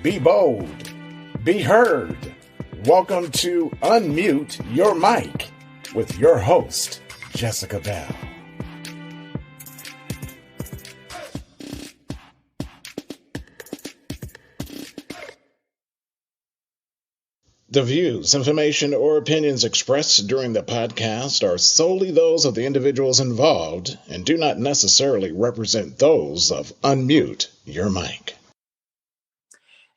Be bold. Be heard. Welcome to Unmute Your Mic with your host, Jessica Bell. The views, information, or opinions expressed during the podcast are solely those of the individuals involved and do not necessarily represent those of Unmute Your Mic.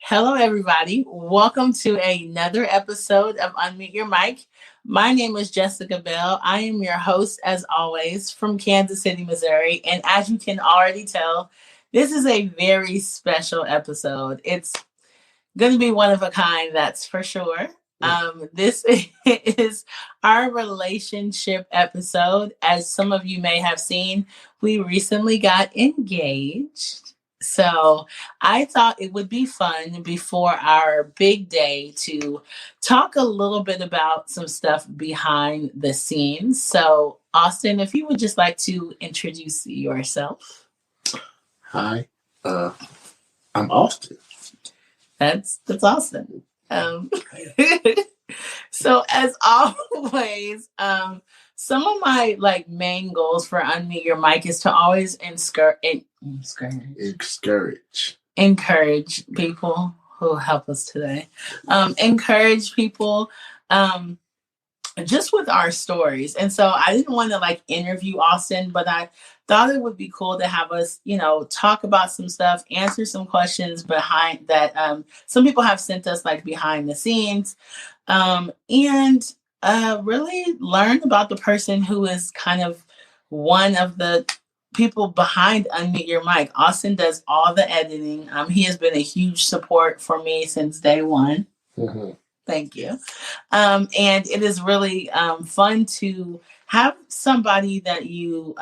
Hello, everybody. Welcome to another episode of Unmute Your Mic. My name is Jessica Bell. I am your host, as always, from Kansas City, Missouri. And as you can already tell, this is a very special episode. It's going to be one of a kind, that's for sure. This is our relationship episode. As some of you may have seen, we recently got engaged. So I thought it would be fun before our big day to talk a little bit about some stuff behind the scenes. So Austin, if you would just like to introduce yourself. Hi, I'm Austin. That's awesome. So as always, some of my main goals for Unmute Your Mic is to always encourage people who help us today. Encourage people just with our stories. And so I didn't want to interview Austin, but I thought it would be cool to have us, talk about some stuff, answer some questions behind that. Some people have sent us behind the scenes, and really learn about the person who is kind of one of the people behind Unmute Your Mic. Austin does all the editing. He has been a huge support for me since day one. Mm-hmm. Thank you. And it is really fun to have somebody that you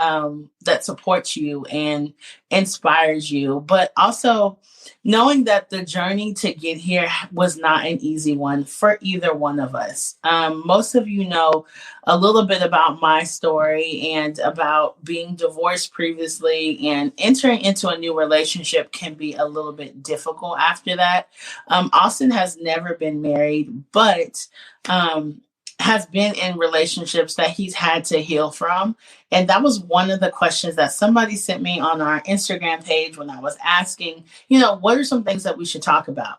that supports you and inspires you, but also knowing that the journey to get here was not an easy one for either one of us. Most of you know a little bit about my story and about being divorced previously, and entering into a new relationship can be a little bit difficult after that. Austin has never been married, but has been in relationships that he's had to heal from. And that was one of the questions that somebody sent me on our Instagram page when I was asking, what are some things that we should talk about?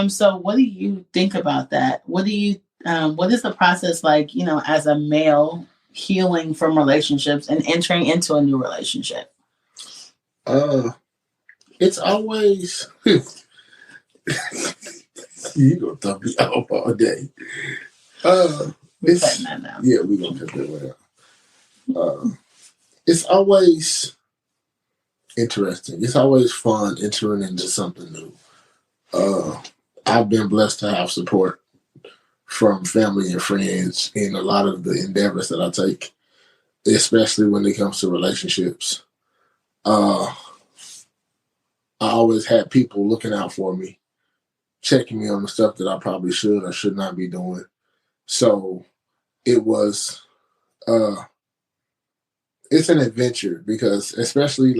So what do you think about that? What is the process like, as a male healing from relationships and entering into a new relationship? It's always, you gonna thumb me off all day. We're cutting that now. Yeah, we're gonna cut that one out. It's always interesting. It's always fun entering into something new. I've been blessed to have support from family and friends in a lot of the endeavors that I take, especially when it comes to relationships. I always had people looking out for me, checking me on the stuff that I probably should or should not be doing. So it was, it's an adventure, because especially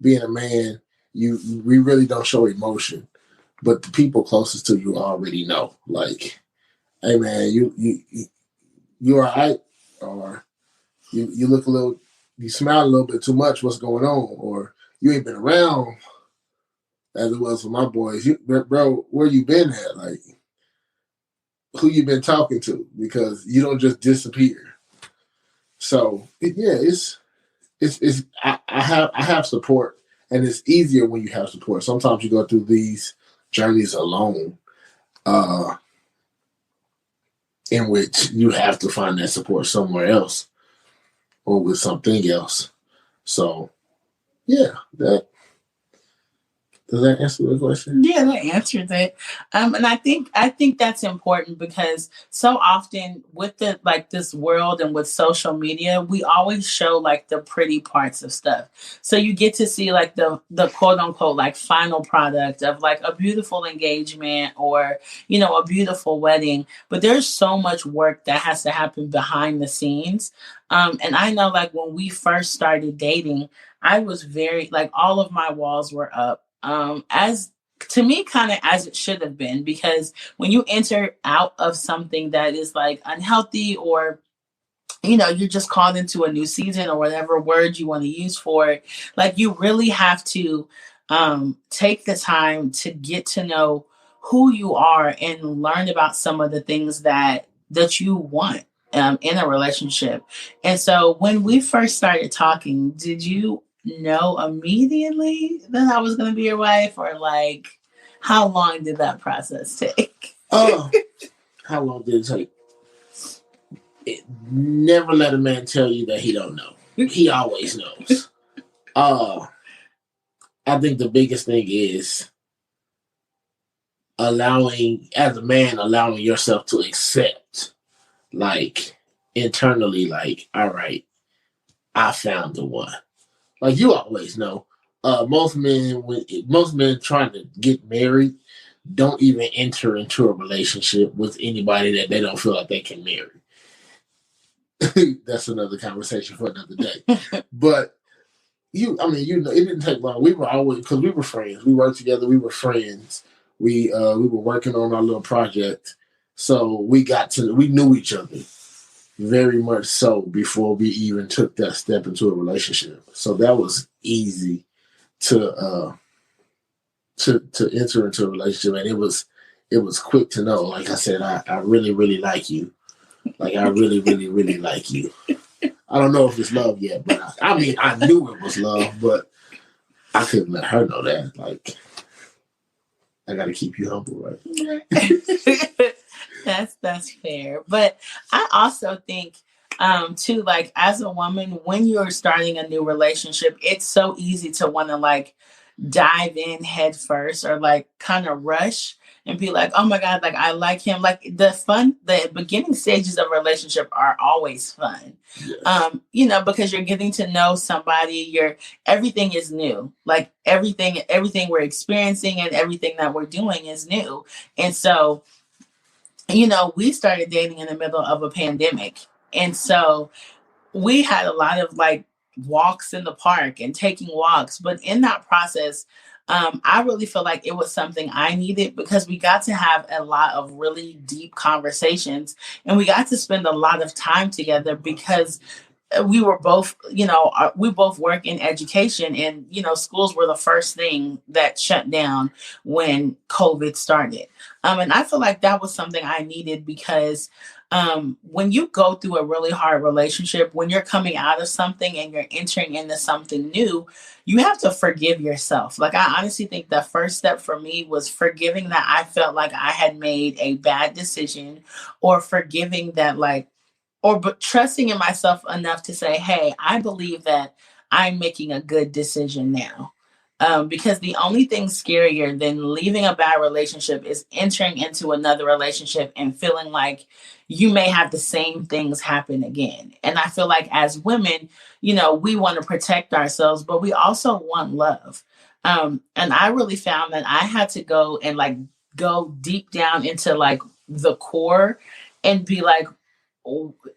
being a man, we really don't show emotion, but the people closest to you already know. Hey man, you all right? Or you look you smile a little bit too much. What's going on? Or you ain't been around, as it was for my boys. Bro, where you been at? Who you been talking to, because you don't just disappear. So I have support, and it's easier when you have support. Sometimes you go through these journeys alone, in which you have to find that support somewhere else or with something else. So does that answer the question? Yeah, that answers it. And I think that's important, because so often with the this world and with social media, we always show the pretty parts of stuff. So you get to see the quote unquote final product of a beautiful engagement or a beautiful wedding. But there's so much work that has to happen behind the scenes. And I know when we first started dating, I was very all of my walls were up. As to me, kind of as it should have been, because when you enter out of something that is like unhealthy, or you're just called into a new season, or whatever word you want to use for it, like you really have to take the time to get to know who you are and learn about some of the things that you want in a relationship. And so when we first started talking, did you know immediately that I was going to be your wife, or like how long did that process take? Oh, how long did it take? Never let a man tell you that he don't know. He always knows. I think the biggest thing is allowing yourself to accept, like, internally, like, all right, I found the one. Like, you always know. Most men trying to get married don't even enter into a relationship with anybody that they don't feel like they can marry. That's another conversation for another day. But it didn't take long. We were always, because we were friends. We worked together. We were friends. We were working on our little project, so we knew each other very much so before we even took that step into a relationship. So that was easy to enter into a relationship, and it was quick to know. Like I said, I really, really like you. Like, I really, really, really like you. I don't know if it's love yet, but I knew it was love, but I couldn't let her know that. Like, I got to keep you humble, right? That's fair. But I also think, too, like, as a woman, when you're starting a new relationship, it's so easy to want to like dive in head first, or like kind of rush and be like, oh my God, like I like him. Like the beginning stages of a relationship are always fun. Yes. Because you're getting to know somebody, everything is new. Like everything we're experiencing and everything that we're doing is new. And so, we started dating in the middle of a pandemic. And so we had a lot of like walks in the park and taking walks. But in that process, I really feel like it was something I needed, because we got to have a lot of really deep conversations, and we got to spend a lot of time together, because we were both, we both work in education, and, schools were the first thing that shut down when COVID started. And I feel like that was something I needed, because when you go through a really hard relationship, when you're coming out of something and you're entering into something new, you have to forgive yourself. Like, I honestly think the first step for me was forgiving that I felt like I had made a bad decision, or forgiving that, like, but trusting in myself enough to say, hey, I believe that I'm making a good decision now. Because the only thing scarier than leaving a bad relationship is entering into another relationship and feeling like you may have the same things happen again. And I feel like as women, we want to protect ourselves, but we also want love. And I really found that I had to go and like go deep down into like the core and be like,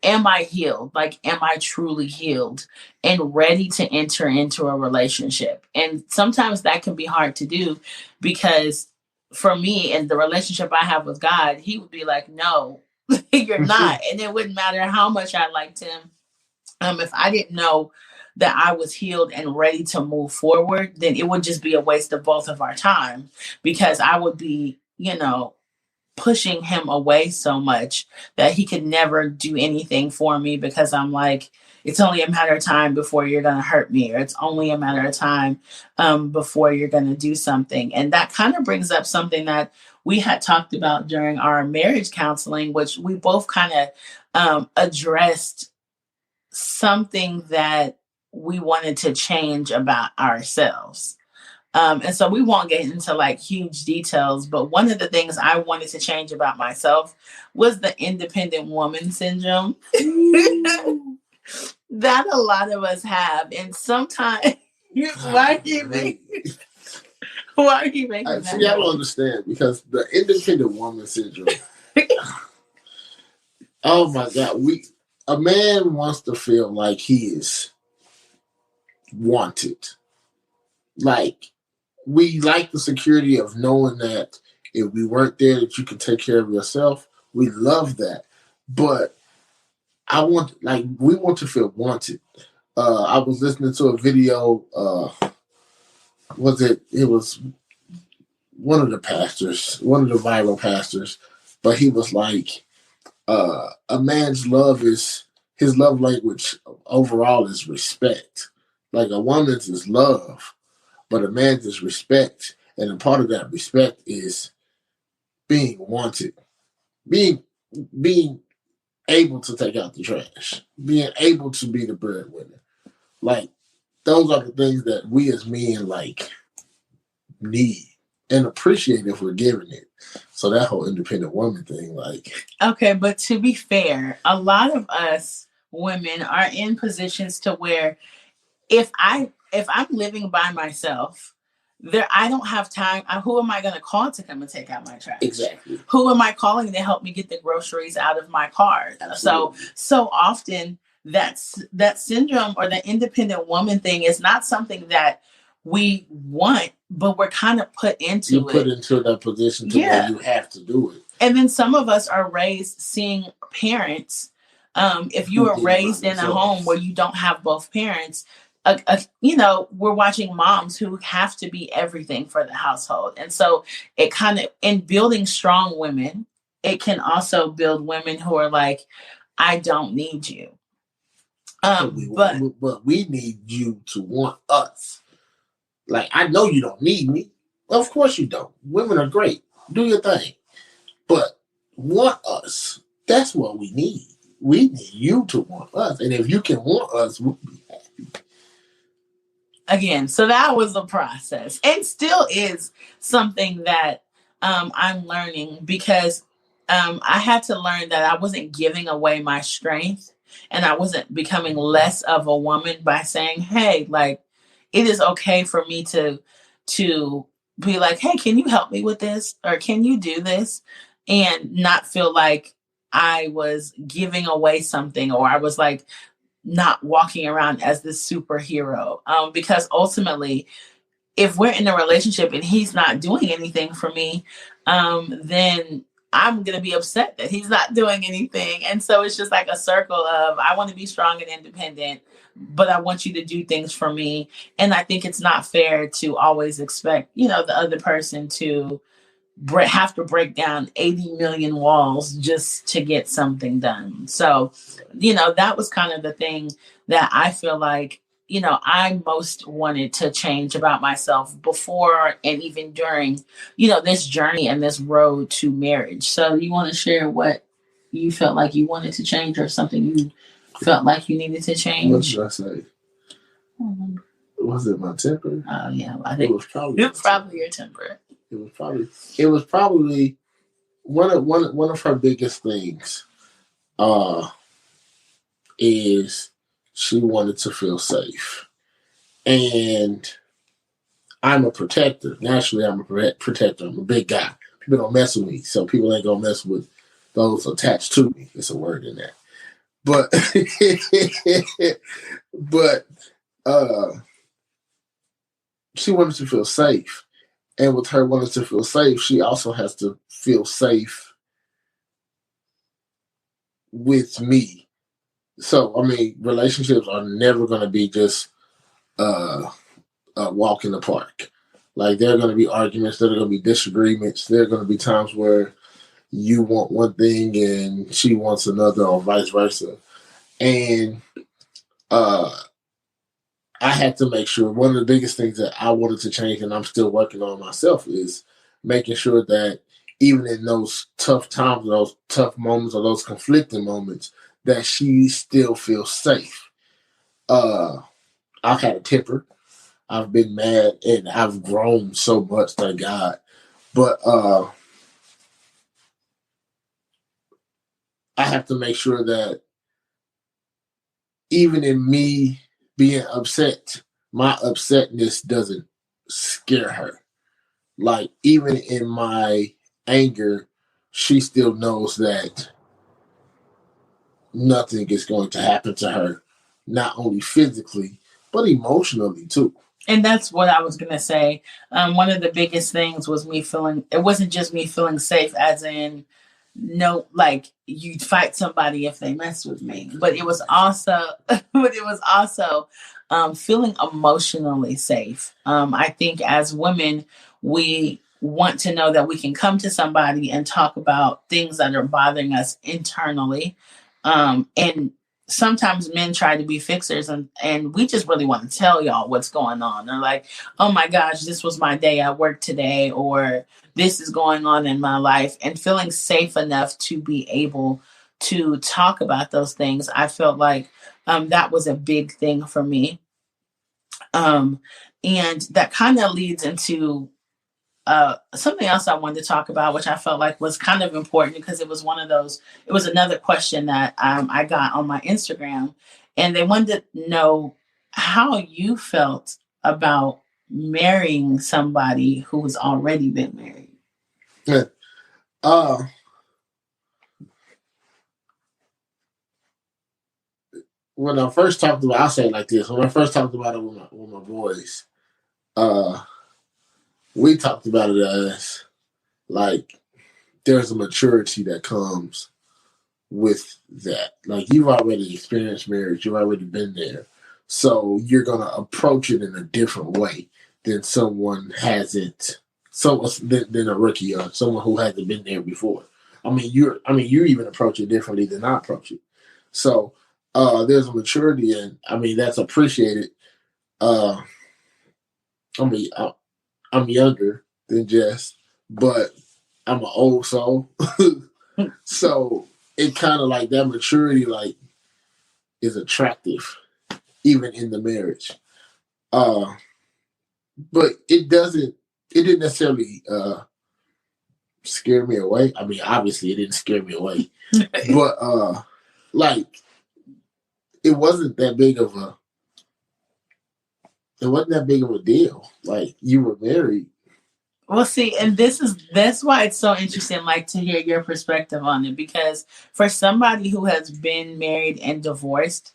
am I healed? Like, am I truly healed and ready to enter into a relationship? And sometimes that can be hard to do, because for me, and the relationship I have with God, he would be like, no, you're not. And it wouldn't matter how much I liked him. If I didn't know that I was healed and ready to move forward, then it would just be a waste of both of our time, because I would be, pushing him away so much that he could never do anything for me, because I'm like, it's only a matter of time before you're going to hurt me, or it's only a matter of time before you're going to do something. And that kind of brings up something that we had talked about during our marriage counseling, which we both kind of addressed something that we wanted to change about ourselves. And so we won't get into like huge details, but one of the things I wanted to change about myself was the independent woman syndrome that a lot of us have. And sometimes, why are you making that? See, I don't understand, because the independent woman syndrome, oh my God, a man wants to feel like he is wanted. Like, we like the security of knowing that if we weren't there, that you can take care of yourself. We love that. But we want to feel wanted. I was listening to a video, it was one of the pastors, one of the viral pastors, but he was like, a man's his love language overall is respect. Like a woman's is love, but a man's is respect. And a part of that respect is being wanted, being able to take out the trash, being able to be the breadwinner. Like, those are the things that we as men need and appreciate if we're giving it. So that whole independent woman thing, okay, but to be fair, a lot of us women are in positions to where if I'm living by myself, I don't have time. Who am I going to call to come and take out my trash? Exactly. Who am I calling to help me get the groceries out of my car? Absolutely. So often that syndrome or the independent woman thing is not something that we want, but we're kind of put into it. Put into that position where you have to do it. And then some of us are raised seeing parents. If you are raised in a home where you don't have both parents, we're watching moms who have to be everything for the household. And so it kind of, in building strong women, it can also build women who are like, I don't need you. But we need you to want us. Like, I know you don't need me. Of course you don't. Women are great. Do your thing. But want us. That's what we need. We need you to want us. And if you can want us, we'll be happy. Again, so that was a process. And still is something that I'm learning, because I had to learn that I wasn't giving away my strength, and I wasn't becoming less of a woman by saying, hey, like, it is okay for me to be like, hey, can you help me with this? Or can you do this? And not feel like I was giving away something, or I was like not walking around as this superhero. Because ultimately, if we're in a relationship and he's not doing anything for me, then I'm going to be upset that he's not doing anything. And so it's just like a circle of, I want to be strong and independent, but I want you to do things for me. And I think it's not fair to always expect, the other person to have to break down 80 million walls just to get something done. So, that was kind of the thing that I feel like, I most wanted to change about myself before and even during, this journey and this road to marriage. So you want to share what you felt like you wanted to change, or something you felt like you needed to change? What did I say? Was it my temper? Oh, yeah. I think it was probably your temper. It was probably one of her biggest things is she wanted to feel safe. And I'm a protector. Naturally, I'm a protector. I'm a big guy. People don't mess with me, so people ain't gonna mess with those attached to me. It's a word in that. But she wanted to feel safe. And with her wanting to feel safe, she also has to feel safe with me. So, I mean, relationships are never going to be just a walk in the park. Like, there are going to be arguments, there are going to be disagreements, there are going to be times where you want one thing and she wants another, or vice versa. And I had to make sure, one of the biggest things that I wanted to change, and I'm still working on myself, is making sure that even in those tough times, those tough moments, or those conflicting moments, that she still feels safe. I've had a temper. I've been mad, and I've grown so much, thank God. But I have to make sure that even in me being upset, my upsetness doesn't scare her. Like, even in my anger, she still knows that nothing is going to happen to her, not only physically, but emotionally too. And that's what I was going to say. One of the biggest things was it wasn't just me feeling safe as in, no, like you'd fight somebody if they messed with me, but it was also, feeling emotionally safe. I think as women, we want to know that we can come to somebody and talk about things that are bothering us internally. And sometimes men try to be fixers, and we just really want to tell y'all what's going on. They're like, oh my gosh, this was my day at work today, or this is going on in my life, and feeling safe enough to be able to talk about those things. I felt like that was a big thing for me. And that kind of leads into something else I wanted to talk about, which I felt like was kind of important because it was another question that I got on my Instagram, and they wanted to know how you felt about marrying somebody who's already been married. Yeah. When I first talked about, I'll say it like this. When I first talked about it with my boys, we talked about it as like there's a maturity that comes with that. Like you've already experienced marriage, you've already been there. So you're gonna approach it in a different way than someone hasn't than a rookie or someone who hasn't been there before. You even approach it differently than I approach it. So there's a maturity, and that's appreciated. I'm younger than Jess, but I'm an old soul. So it kind of like that maturity like is attractive even in the marriage. But it didn't necessarily scare me away. Obviously it didn't scare me away. But like it wasn't that big of a deal. Like you were married. Well, see, and that's why it's so interesting, like to hear your perspective on it, because for somebody who has been married and divorced,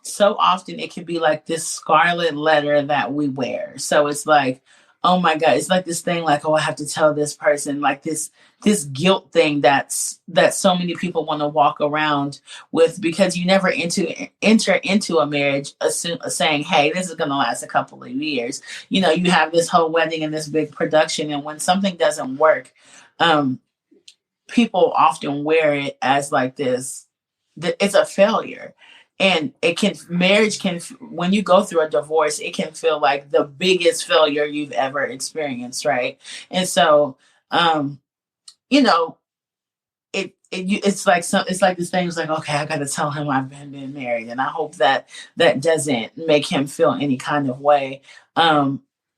so often it can be like this scarlet letter that we wear. So it's like, oh my God, it's like this thing like, oh, I have to tell this person, like this guilt thing that so many people want to walk around with, because you never enter into a marriage saying, hey, this is going to last a couple of years. You have this whole wedding and this big production, and when something doesn't work, people often wear it as like this, it's a failure. And marriage can, when you go through a divorce, it can feel like the biggest failure you've ever experienced, right? And so, you know, it's like this thing is like, okay, I got to tell him I've been married, and I hope that doesn't make him feel any kind of way.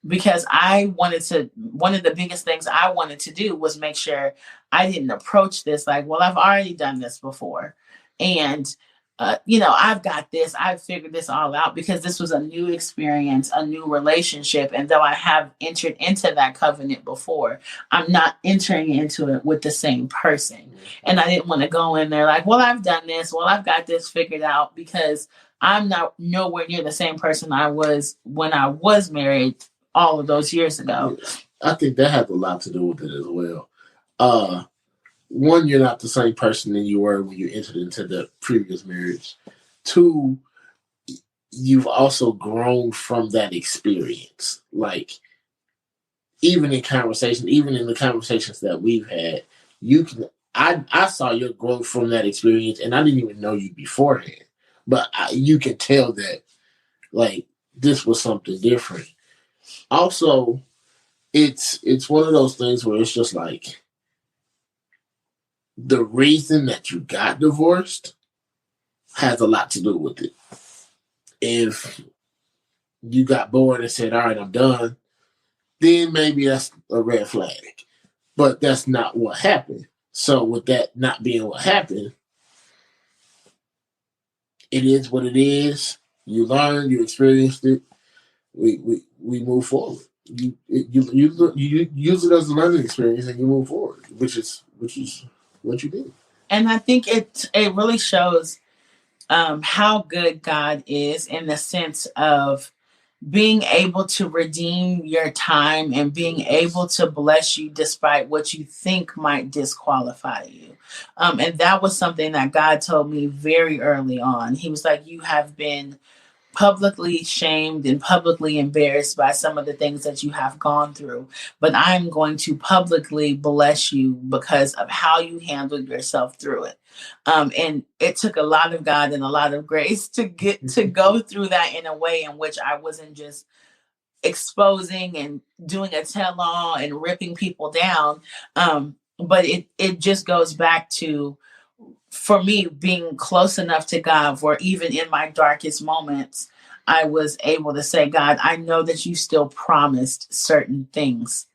Because one of the biggest things I wanted to do was make sure I didn't approach this like, well, I've already done this before, and I've got this, I've figured this all out, because this was a new experience, a new relationship. And though I have entered into that covenant before, I'm not entering into it with the same person. And I didn't want to go in there like, well, I've done this, well, I've got this figured out, because I'm not nowhere near the same person I was when I was married all of those years ago. I think that has a lot to do with it as well. One, you're not the same person than you were when you entered into the previous marriage. Two, you've also grown from that experience. Like, even in the conversations that we've had, I saw your growth from that experience, and I didn't even know you beforehand. But you can tell that, like, this was something different. Also, it's one of those things where it's just like, the reason that you got divorced has a lot to do with it. If you got bored and said, all right, I'm done, then maybe that's a red flag. But that's not what happened. So with that not being what happened, it is what it is. You learned, you experienced it. We move forward. You use it as a learning experience, and you move forward, which is what you did. And I think it really shows how good God is, in the sense of being able to redeem your time and being able to bless you despite what you think might disqualify you. And that was something that God told me very early on. He was like, you have been publicly shamed and publicly embarrassed by some of the things that you have gone through, but I'm going to publicly bless you because of how you handled yourself through it. And it took a lot of God and a lot of grace to get to go through that in a way in which I wasn't just exposing and doing a tell-all and ripping people down. But it just goes back to, for me, being close enough to God where even in my darkest moments, I was able to say, God, I know that you still promised certain things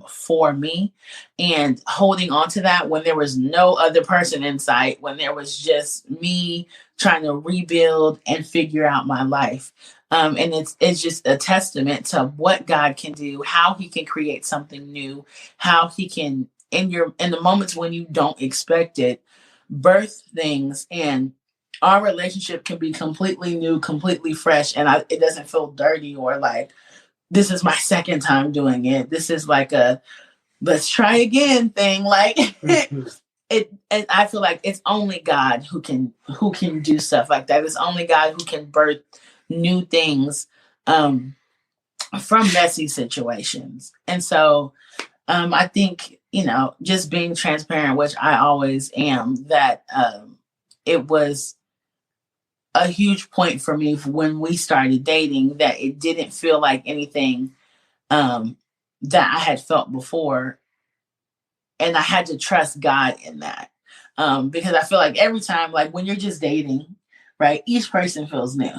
for me. And holding on to that when there was no other person in sight, when there was just me trying to rebuild and figure out my life. And it's just a testament to what God can do, how he can create something new, how he can, in the moments when you don't expect it, birth things, and our relationship can be completely new, completely fresh, and it doesn't feel dirty or like this is my second time doing it. This is like a let's try again thing. Like and I feel like it's only God who can do stuff like that. It's only God who can birth new things from messy situations. And so I think, just being transparent, which I always am, that it was a huge point for me when we started dating, that it didn't feel like anything that I had felt before. And I had to trust God in that. Because I feel like every time, like when you're just dating, right, each person feels new.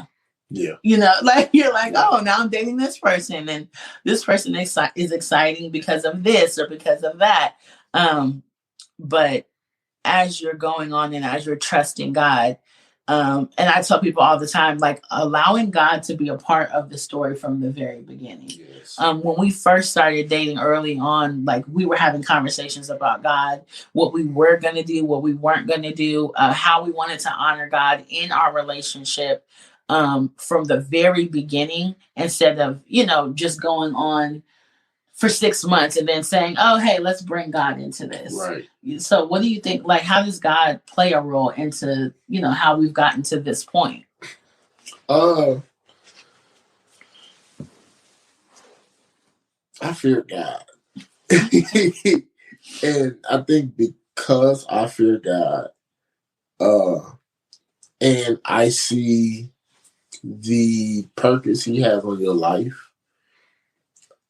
Yeah. Like you're like, oh, now I'm dating this person, and this person is exciting because of this or because of that. But as you're going on and as you're trusting God, and I tell people all the time, like allowing God to be a part of the story from the very beginning. Yes. When we first started dating early on, like we were having conversations about God, what we were going to do, what we weren't going to do, how we wanted to honor God in our relationship. From the very beginning, instead of, just going on for 6 months and then saying, oh, hey, let's bring God into this. Right. So what do you think, like, how does God play a role into, how we've gotten to this point? I fear God. And I think because I fear God, and I see the purpose he has on your life,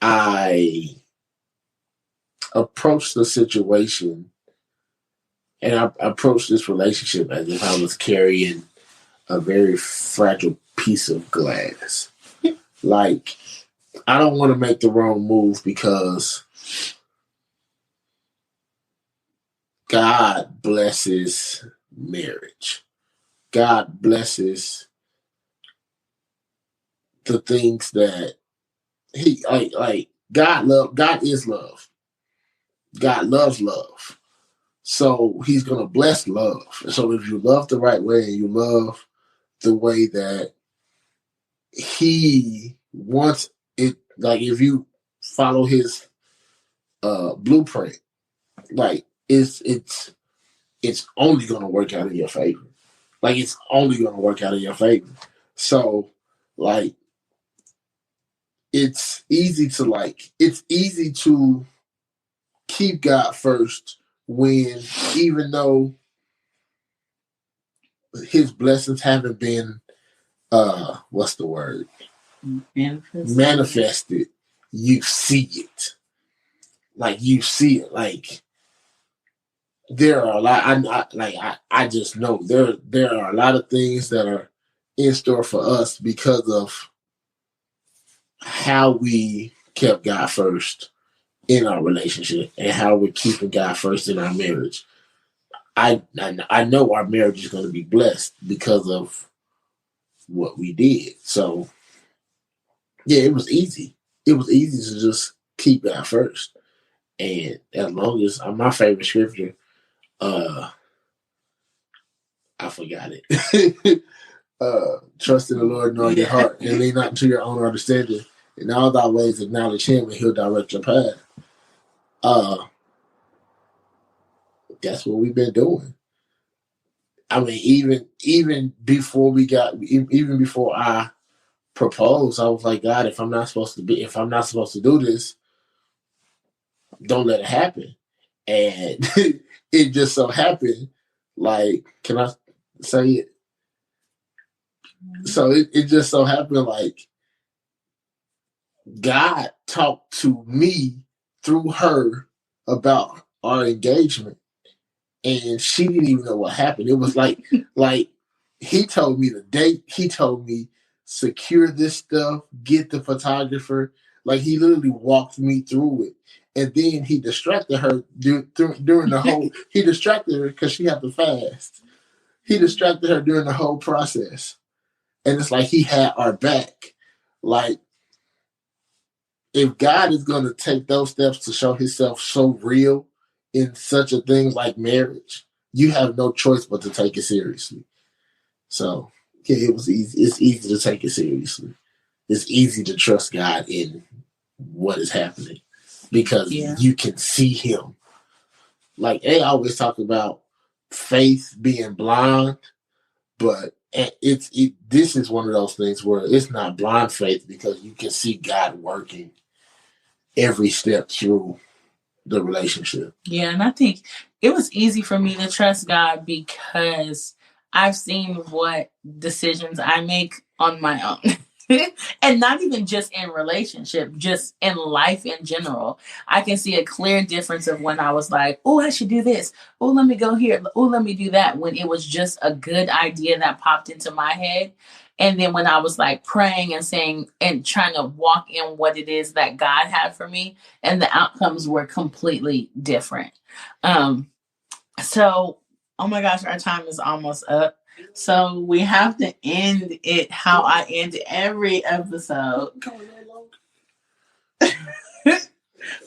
I approach the situation and I approach this relationship as if I was carrying a very fragile piece of glass. Like, I don't want to make the wrong move because God blesses marriage. God blesses the things that he like. God is love. God loves love. So he's going to bless love. So if you love the right way and you love the way that he wants it, like if you follow his blueprint, like it's only going to work out in your favor. Like it's only going to work out in your favor. So like it's easy to keep God first when, even though his blessings haven't been what's the word? Manifested. You see it. Like you see it. Like there are a lot. I just know there are a lot of things that are in store for us because of how we kept God first in our relationship and how we're keeping God first in our marriage. I know our marriage is going to be blessed because of what we did. So yeah, it was easy. It was easy to just keep God first. And as long as my favorite scripture, I forgot it. Trust in the Lord and all your heart, and lean not into your own understanding. In all thy ways acknowledge him, and he'll direct your path. That's what we've been doing. I mean, even before I proposed, I was like, God, if I'm not supposed to do this, don't let it happen. And it just so happened, like, can I say it? So it just so happened, like, God talked to me through her about our engagement, and she didn't even know what happened. It was like he told me the date. He told me secure this stuff, get the photographer. Like, he literally walked me through it, and then he distracted her during the whole. He distracted her because she had to fast. He distracted her during the whole process, and it's like he had our back. Like, if God is going to take those steps to show himself so real in such a thing like marriage, you have no choice but to take it seriously. So, yeah, it was easy. It's easy to take it seriously. It's easy to trust God in what is happening because you can see him. Like, they always talk about faith being blind, but this is one of those things where it's not blind faith because you can see God working every step through the relationship. Yeah, and I think it was easy for me to trust God because I've seen what decisions I make on my own. And not even just in relationship, just in life in general. I can see a clear difference of when I was like, oh, I should do this. Oh, let me go here. Oh, let me do that. When it was just a good idea that popped into my head. And then when I was like praying and saying and trying to walk in what it is that God had for me, and the outcomes were completely different. So, oh my gosh, our time is almost up. So we have to end it how I end every episode.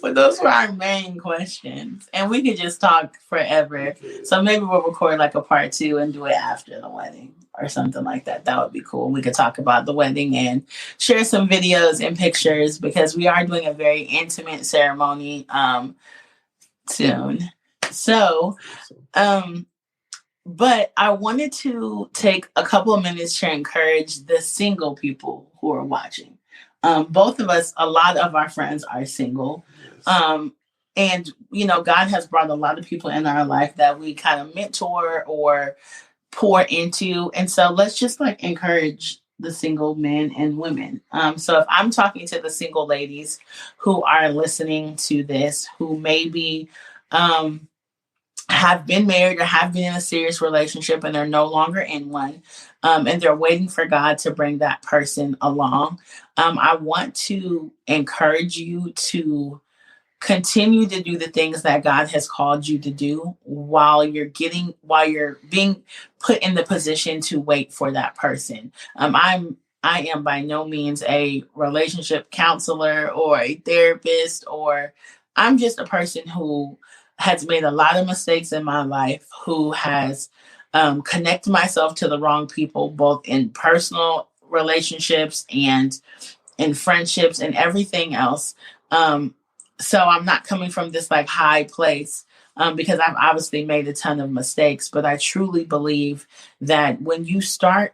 But those were our main questions. And we could just talk forever. So maybe we'll record like a part 2 and do it after the wedding or something like that. That would be cool. We could talk about the wedding and share some videos and pictures because we are doing a very intimate ceremony soon. So, but I wanted to take a couple of minutes to encourage the single people who are watching. Both of us, a lot of our friends are single. And, you know, God has brought a lot of people in our life that we kind of mentor or pour into. And so let's just like encourage the single men and women. So if I'm talking to the single ladies who are listening to this, who maybe have been married or have been in a serious relationship and they're no longer in one, and they're waiting for God to bring that person along, I want to encourage you to continue to do the things that God has called you to do while you're being put in the position to wait for that person. I am by no means a relationship counselor or a therapist, or I'm just a person who has made a lot of mistakes in my life, who has connected myself to the wrong people, both in personal relationships and in friendships and everything else. So I'm not coming from this like high place because I've obviously made a ton of mistakes, but I truly believe that when you start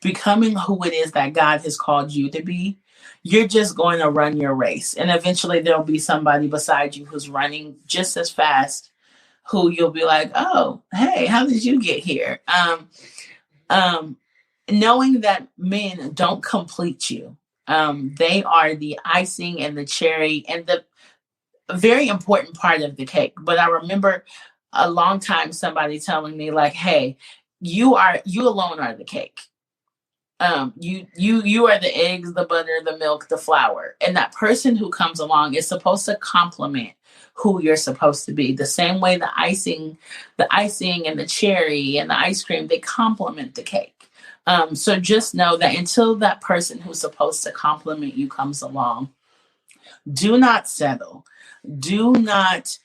becoming who it is that God has called you to be, you're just going to run your race. And eventually there'll be somebody beside you who's running just as fast, who you'll be like, oh, hey, how did you get here? Knowing that men don't complete you. They are the icing and the cherry and the very important part of the cake. But I remember a long time somebody telling me like, hey, you alone are the cake. You are the eggs, the butter, the milk, the flour. And that person who comes along is supposed to complement who you're supposed to be. The same way the icing and the cherry and the ice cream, they complement the cake. So just know that until that person who's supposed to compliment you comes along, do not settle. Do not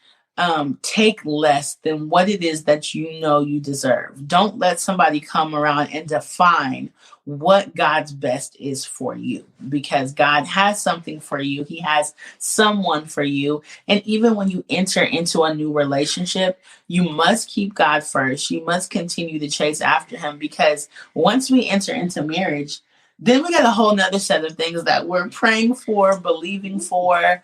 take less than what it is that you know you deserve. Don't let somebody come around and define what God's best is for you, because God has something for you. He has someone for you. And even when you enter into a new relationship, you must keep God first. You must continue to chase after him, because once we enter into marriage, then we got a whole nother set of things that we're praying for, believing for,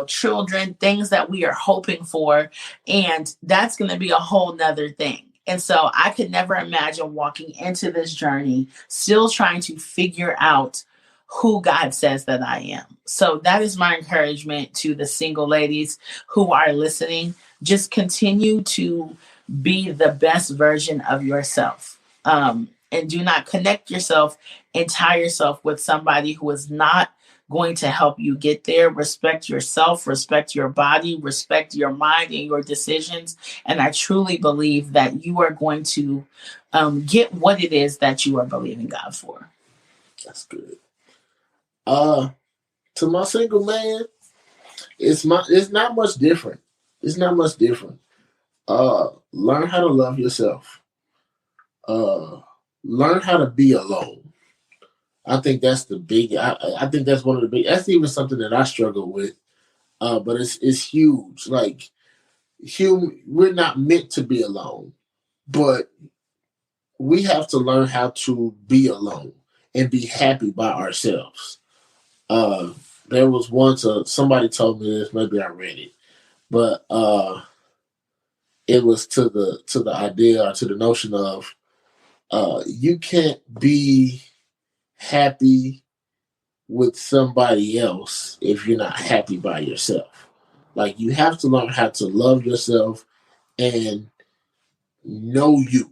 children, things that we are hoping for. And that's going to be a whole nother thing. And so I could never imagine walking into this journey still trying to figure out who God says that I am. So that is my encouragement to the single ladies who are listening. Just continue to be the best version of yourself. And do not connect yourself and tie yourself with somebody who is not going to help you get there. Respect yourself, respect your body, respect your mind and your decisions. And I truly believe that you are going to get what it is that you are believing God for. That's good. To my single man, it's not much different. It's not much different. Learn how to love yourself. Learn how to be alone. I think that's the big. I think that's one of the big. That's even something that I struggle with. But it's huge. Like, we're not meant to be alone, but we have to learn how to be alone and be happy by ourselves. There was once somebody told me this. Maybe I read it, but it was to the idea, or to the notion of you can't be happy with somebody else if you're not happy by yourself. Like, you have to learn how to love yourself and know you.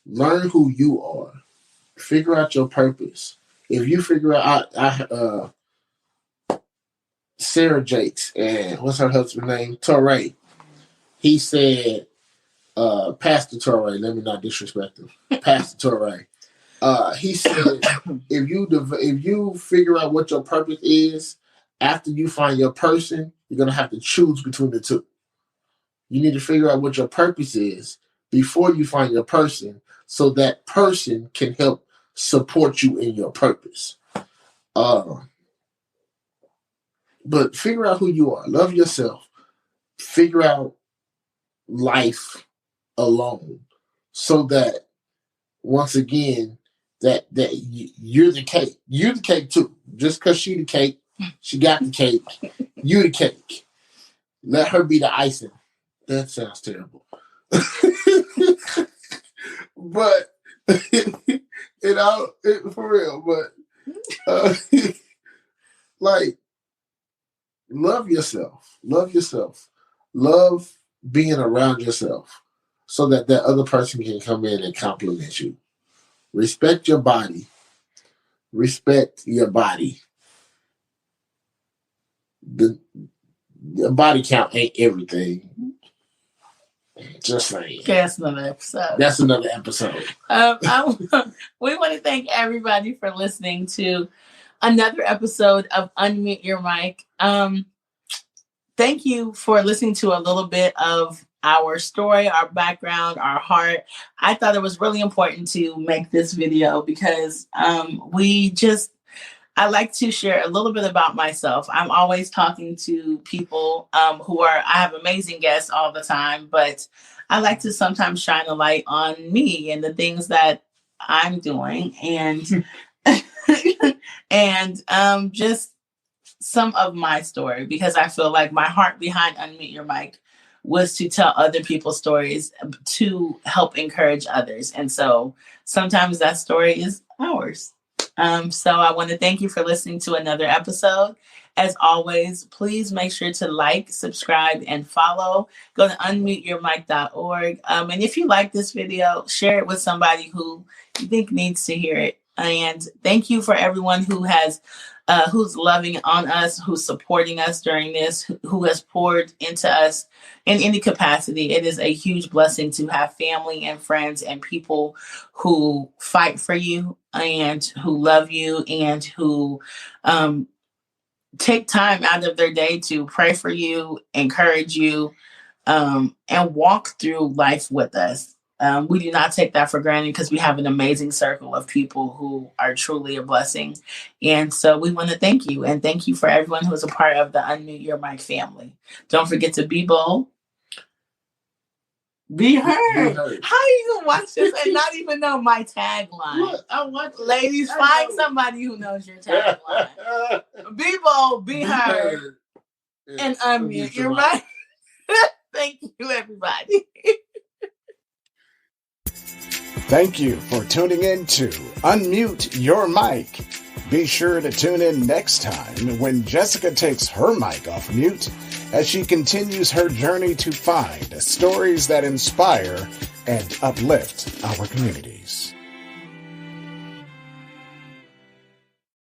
Learn who you are. Figure out your purpose. If you figure out, Sarah Jakes and what's her husband's name? Torrey. He said, Pastor Torrey, let me not disrespect him. Pastor Torrey. He said, if you figure out what your purpose is, after you find your person, you're going to have to choose between the two. You need to figure out what your purpose is before you find your person, so that person can help support you in your purpose. But figure out who you are. Love yourself. Figure out life alone, so that, once again, that you're the cake. You're the cake too. Just because she the cake, she got the cake. You the cake. Let her be the icing. That sounds terrible. But for real. But like, love yourself. Love yourself. Love being around yourself, so that other person can come in and compliment you. Respect your body. Respect your body. The body count ain't everything. Just saying. Okay, that's another episode. That's another episode. We want to thank everybody for listening to another episode of Unmute Your Mic. Thank you for listening to a little bit of our story, our background, our heart. I thought it was really important to make this video because I like to share a little bit about myself. I'm always talking to people I have amazing guests all the time, but I like to sometimes shine a light on me and the things that I'm doing, and and just some of my story, because I feel like my heart behind Unmute Your Mic was to tell other people's stories to help encourage others. And so sometimes that story is ours. So I want to thank you for listening to another episode. As always, please make sure to like, subscribe, and follow. Go to unmuteyourmic.org. And if you like this video, share it with somebody who you think needs to hear it. And thank you for everyone who has who's loving on us, who's supporting us during this, who has poured into us in any capacity. It is a huge blessing to have family and friends and people who fight for you and who love you and who take time out of their day to pray for you, encourage you, and walk through life with us. We do not take that for granted because we have an amazing circle of people who are truly a blessing. And so we want to thank you, and thank you for everyone who is a part of the Unmute Your Mic family. Don't forget to be bold. Be heard. How are you gonna watch this and not even know my tagline? Ladies, find somebody who knows your tagline. Be bold, be heard, and unmute your mic. Thank you, everybody. Thank you for tuning in to Unmute Your Mic. Be sure to tune in next time when Jessica takes her mic off mute as she continues her journey to find stories that inspire and uplift our communities.